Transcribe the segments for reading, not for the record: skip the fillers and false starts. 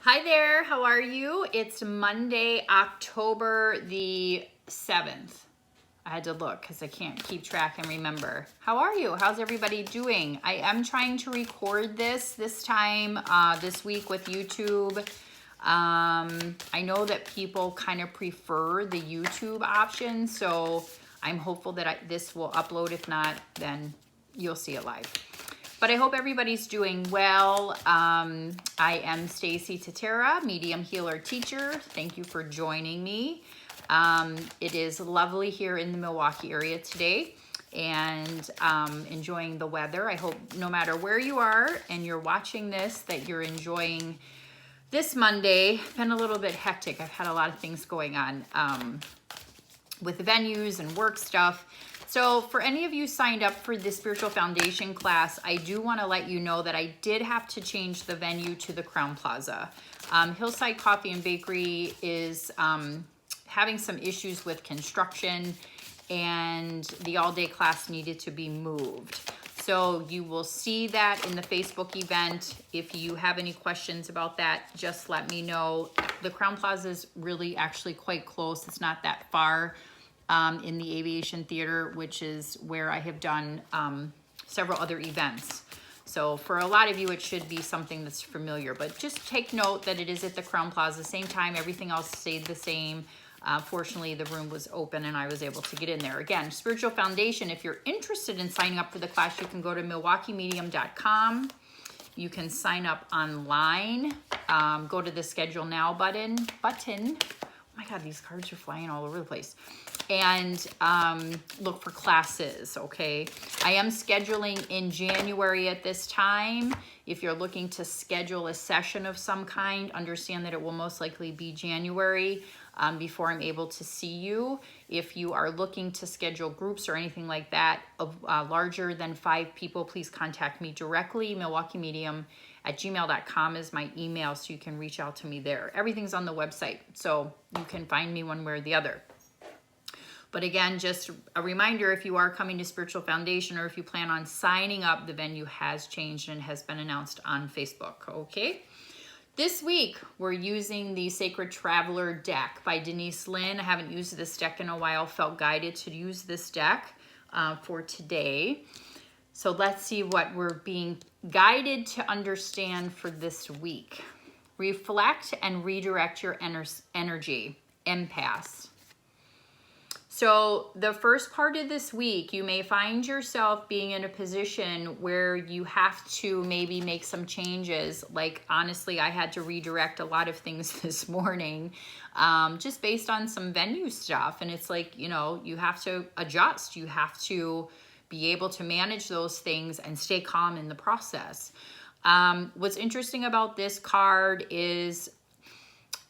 Hi there, how are you? It's Monday, October the 7th. I had to look because I can't keep track and remember. How are you? How's everybody doing? I am trying to record this time this week with YouTube. I know that people kind of prefer the YouTube option, so I'm hopeful that this will upload. If not, then you'll see it live. But I hope everybody's doing well. I am Stacie Tatera-Medium Healer Teacher. Thank you for joining me. It is lovely here in the Milwaukee area today and enjoying the weather. I hope no matter where you are and you're watching this, that you're enjoying this Monday. Been a little bit hectic. I've had a lot of things going on with the venues and work stuff. So for any of you signed up for the Spiritual Foundation class, I do want to let you know that I did have to change the venue to the Crowne Plaza. Hillside Coffee and Bakery is having some issues with construction, and the all-day class needed to be moved. So you will see that in the Facebook event. If you have any questions about that, just let me know. The Crowne Plaza is really actually quite close. It's not that far. In the Aviation Theater, which is where I have done several other events. So for a lot of you, it should be something that's familiar, but just take note that it is at the Crowne Plaza. Same time, everything else stayed the same. Fortunately, the room was open and I was able to get in there. Again, Spiritual Foundation, if you're interested in signing up for the class, you can go to milwaukeemedium.com. You can sign up online. Go to the Schedule Now button. Oh my God, these cards are flying all over the place. And look for classes, okay? I am scheduling in January at this time. If you're looking to schedule a session of some kind, understand that it will most likely be January before I'm able to see you. If you are looking to schedule groups or anything like that of larger than 5 people, please contact me directly. milwaukeemedium@gmail.com is my email, so you can reach out to me there. Everything's on the website, so you can find me one way or the other. But again, just a reminder, if you are coming to Spiritual Foundation or if you plan on signing up, the venue has changed and has been announced on Facebook, okay? This week, we're using the Sacred Traveler deck by Denise Linn. I haven't used this deck in a while, felt guided to use this deck for today. So let's see what we're being guided to understand for this week. Reflect and redirect your energy, empaths. So the first part of this week, you may find yourself being in a position where you have to maybe make some changes. Like, honestly, I had to redirect a lot of things this morning just based on some venue stuff. And it's like, you know, you have to adjust. You have to be able to manage those things and stay calm in the process. What's interesting about this card is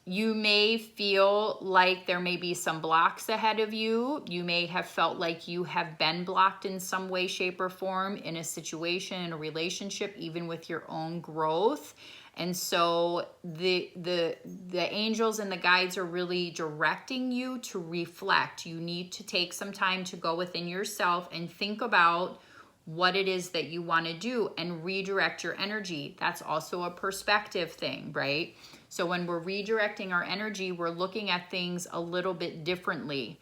you may feel like there may be some blocks ahead of you. You may have felt like you have been blocked in some way, shape, or form in a situation, in a relationship, even with your own growth. And so the angels and the guides are really directing you to reflect. You need to take some time to go within yourself and think about what it is that you want to do and redirect your energy. That's also a perspective thing, right? So when we're redirecting our energy, we're looking at things a little bit differently.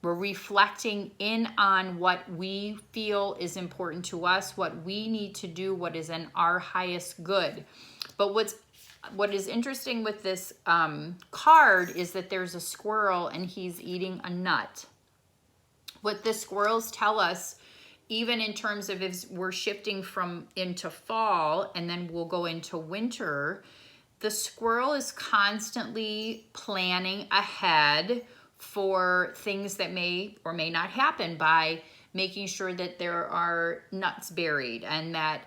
We're reflecting in on what we feel is important to us, what we need to do, what is in our highest good. But what is interesting with this card is that there's a squirrel and he's eating a nut. What the squirrels tell us, even in terms of if we're shifting from into fall and then we'll go into winter, the squirrel is constantly planning ahead for things that may or may not happen by making sure that there are nuts buried and that,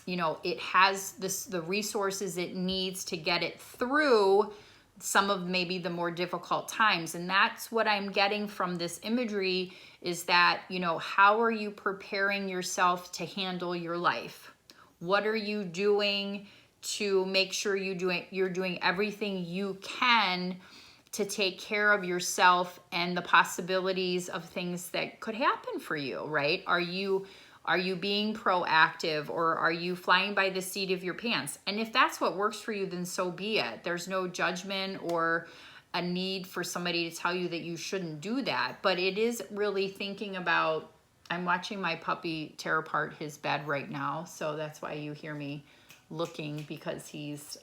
you know, it has the resources it needs to get it through some of maybe the more difficult times. And that's what I'm getting from this imagery is that, you know, how are you preparing yourself to handle your life? What are you doing to make sure you're doing everything you can to take care of yourself and the possibilities of things that could happen for you, right? Are you Are you being proactive, or are you flying by the seat of your pants? And if that's what works for you, then so be it. There's no judgment or a need for somebody to tell you that you shouldn't do that. But it is really thinking about, I'm watching my puppy tear apart his bed right now. So that's why you hear me looking, because he's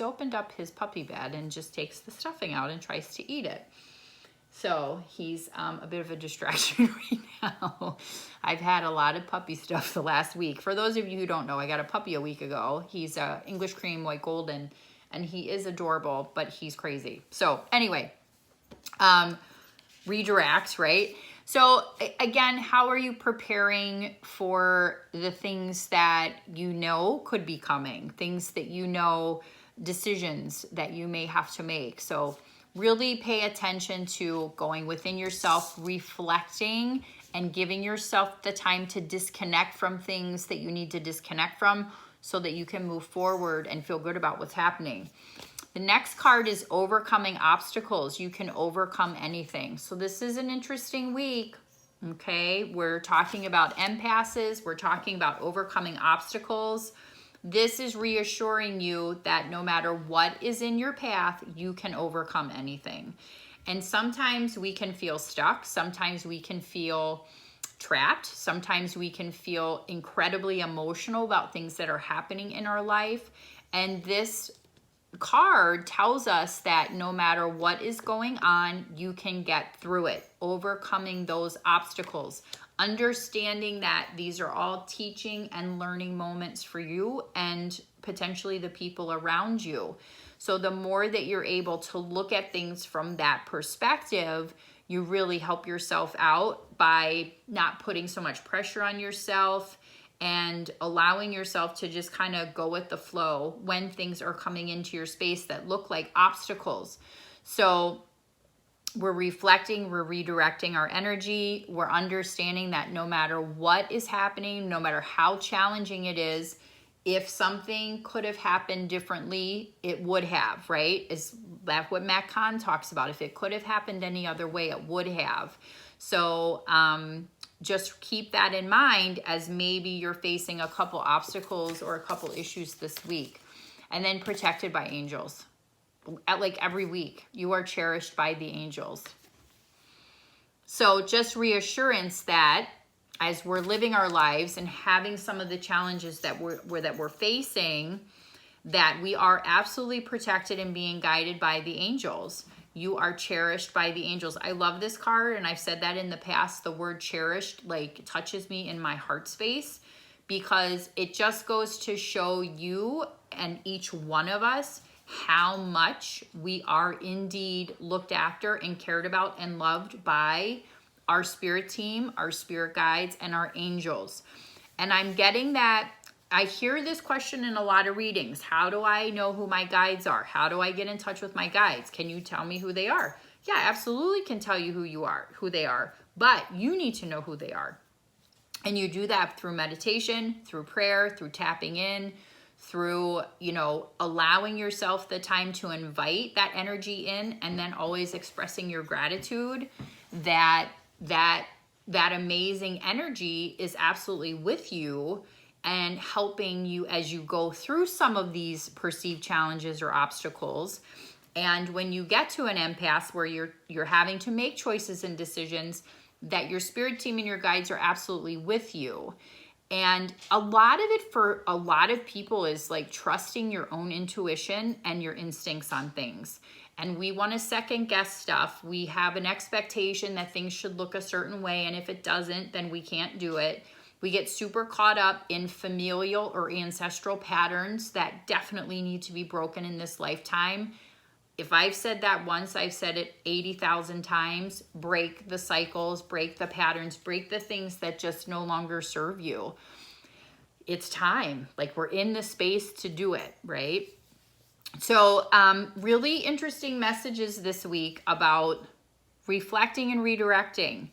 opened up his puppy bed and just takes the stuffing out and tries to eat it. So he's a bit of a distraction right now. I've had a lot of puppy stuff the last week. For those of you who don't know, I got a puppy a week ago. He's a English cream white golden, and he is adorable, but he's crazy. So anyway, redirect, right? So again, how are you preparing for the things that you know could be coming, things that you know, decisions that you may have to make? So really pay attention to going within yourself, reflecting, and giving yourself the time to disconnect from things that you need to disconnect from so that you can move forward and feel good about what's happening. The next card is overcoming obstacles. You can overcome anything. So this is an interesting week, okay? We're talking about impasses. We're talking about overcoming obstacles. This is reassuring you that no matter what is in your path, you can overcome anything. And sometimes we can feel stuck. Sometimes we can feel trapped. Sometimes we can feel incredibly emotional about things that are happening in our life. And this card tells us that no matter what is going on, you can get through it, overcoming those obstacles, understanding that these are all teaching and learning moments for you and potentially the people around you. So the more that you're able to look at things from that perspective, you really help yourself out by not putting so much pressure on yourself and allowing yourself to just kind of go with the flow when things are coming into your space that look like obstacles. So we're reflecting, we're redirecting our energy, we're understanding that no matter what is happening, no matter how challenging it is, if something could have happened differently, it would have, right? Is that what Matt Kahn talks about? If it could have happened any other way, it would have. So just keep that in mind as maybe you're facing a couple obstacles or a couple issues this week. And then protected by angels. Like every week, you are cherished by the angels. So just reassurance that as we're living our lives and having some of the challenges that we're facing, that we are absolutely protected and being guided by the angels. You are cherished by the angels. I love this card, and I've said that in the past. The word cherished like touches me in my heart space, because it just goes to show you and each one of us how much we are indeed looked after and cared about and loved by our spirit team, our spirit guides, and our angels. And I'm getting that. I hear this question in a lot of readings. How do I know who my guides are? How do I get in touch with my guides? Can you tell me who they are? Yeah, absolutely can tell you who they are, but you need to know who they are. And you do that through meditation, through prayer, through tapping in, through, allowing yourself the time to invite that energy in, and then always expressing your gratitude that amazing energy is absolutely with you and helping you as you go through some of these perceived challenges or obstacles. And when you get to an impasse where you're having to make choices and decisions, that your spirit team and your guides are absolutely with you. And a lot of it for a lot of people is like trusting your own intuition and your instincts on things. And we want to second guess stuff. We have an expectation that things should look a certain way, and if it doesn't, then we can't do it. We get super caught up in familial or ancestral patterns that definitely need to be broken in this lifetime. If I've said that once, I've said it 80,000 times. Break the cycles, break the patterns, break the things that just no longer serve you. It's time. Like, we're in the space to do it, right? So really interesting messages this week about reflecting and redirecting.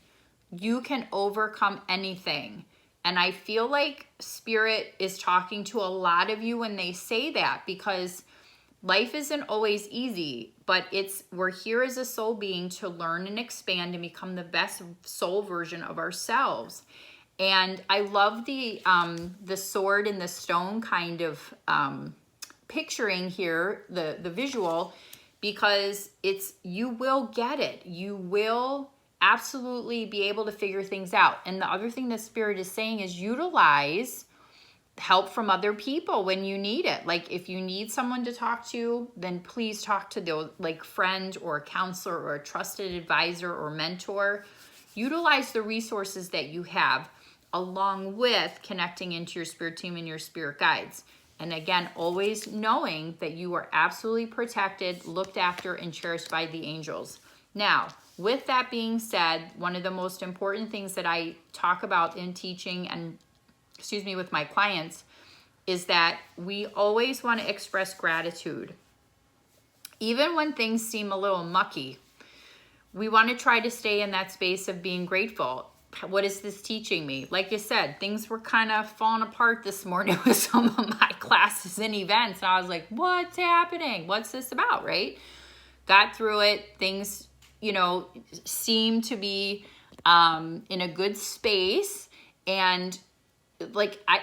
You can overcome anything. And I feel like Spirit is talking to a lot of you when they say that, because life isn't always easy, but we're here as a soul being to learn and expand and become the best soul version of ourselves. And I love the sword and the stone kind of picturing here, the visual, because you will get it. You will absolutely be able to figure things out. And the other thing that Spirit is saying is utilize help from other people when you need it. Like if you need someone to talk to, then please talk to the like friend or a counselor or a trusted advisor or mentor. Utilize the resources that you have along with connecting into your spirit team and your spirit guides. And again, always knowing that you are absolutely protected, looked after, and cherished by the angels. Now, with that being said, one of the most important things that I talk about in teaching and with my clients is that we always want to express gratitude. Even when things seem a little mucky, we want to try to stay in that space of being grateful. What is this teaching me? Like I said, things were kind of falling apart this morning with some of my classes and events. And I was like, what's happening? What's this about, right? Got through it. Things, seem to be in a good space. And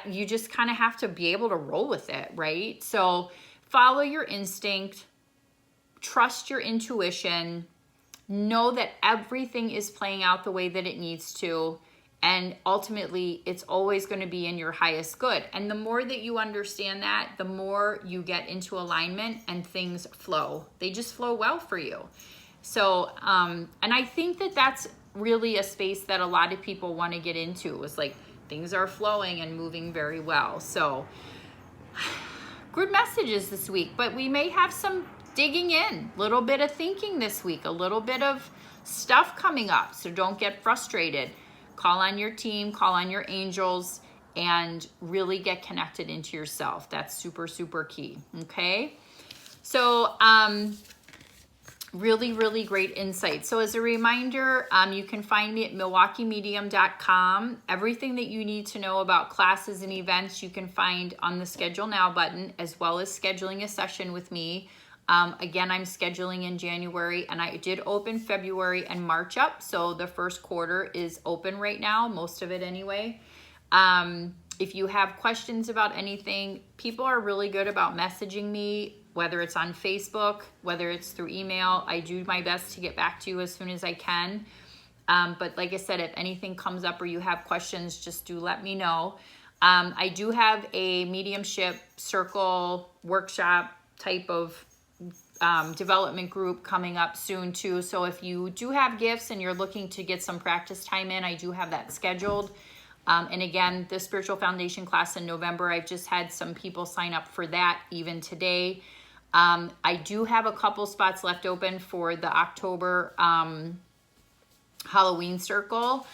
you just kind of have to be able to roll with it, right? So follow your instinct, trust your intuition, know that everything is playing out the way that it needs to, and ultimately it's always going to be in your highest good. And the more that you understand that, the more you get into alignment and things flow. They just flow well for you. So, and I think that that's really a space that a lot of people want to get into, is like, things are flowing and moving very well. So good messages this week, but we may have some digging in, a little bit of thinking this week, a little bit of stuff coming up. So don't get frustrated. Call on your team, call on your angels, and really get connected into yourself. That's super, super key. Okay. So, really, really great insight. So as a reminder, you can find me at milwaukeemedium.com. Everything that you need to know about classes and events, you can find on the Schedule Now button, as well as scheduling a session with me. Again, I'm scheduling in January, and I did open February and March up. So the first quarter is open right now, most of it anyway. If you have questions about anything, people are really good about messaging me, whether it's on Facebook, whether it's through email. I do my best to get back to you as soon as I can. But like I said, if anything comes up or you have questions, just do let me know. I do have a mediumship circle workshop type of development group coming up soon too. So if you do have gifts and you're looking to get some practice time in, I do have that scheduled. And again, the Spiritual Foundation class in November, I've just had some people sign up for that even today. I do have a couple spots left open for the October Halloween circle.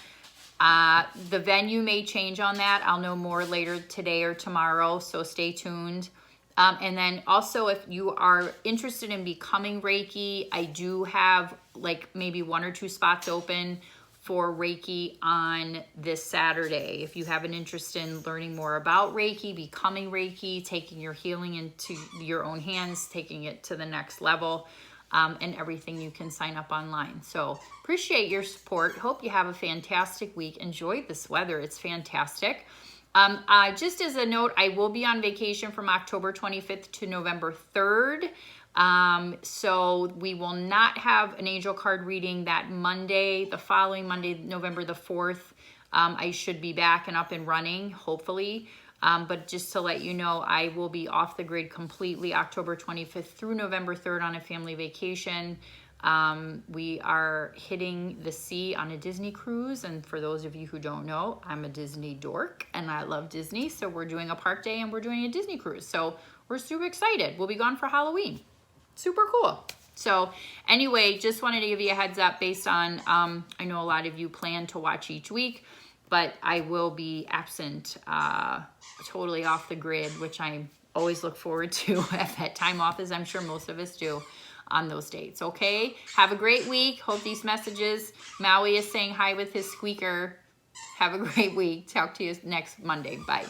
The venue may change on that. I'll know more later today or tomorrow, so stay tuned. And then also, if you are interested in becoming Reiki, I do have like maybe 1 or 2 spots open for Reiki on this Saturday. If you have an interest in learning more about Reiki, becoming Reiki, taking your healing into your own hands, taking it to the next level, and everything, you can sign up online. So appreciate your support. Hope you have a fantastic week. Enjoy this weather. It's fantastic. Just as a note, I will be on vacation from October 25th to November 3rd. So we will not have an angel card reading that Monday. The following Monday, November the 4th, I should be back and up and running, hopefully. But just to let you know, I will be off the grid completely October 25th through November 3rd on a family vacation. We are hitting the sea on a Disney cruise. And for those of you who don't know, I'm a Disney dork and I love Disney. So we're doing a park day and we're doing a Disney cruise. So we're super excited. We'll be gone for Halloween. Super cool. So anyway, just wanted to give you a heads up based on, I know a lot of you plan to watch each week, but I will be absent, totally off the grid, which I always look forward to at that time off, as I'm sure most of us do on those dates. Okay. Have a great week. Hope these messages, Maui is saying hi with his squeaker. Have a great week. Talk to you next Monday. Bye.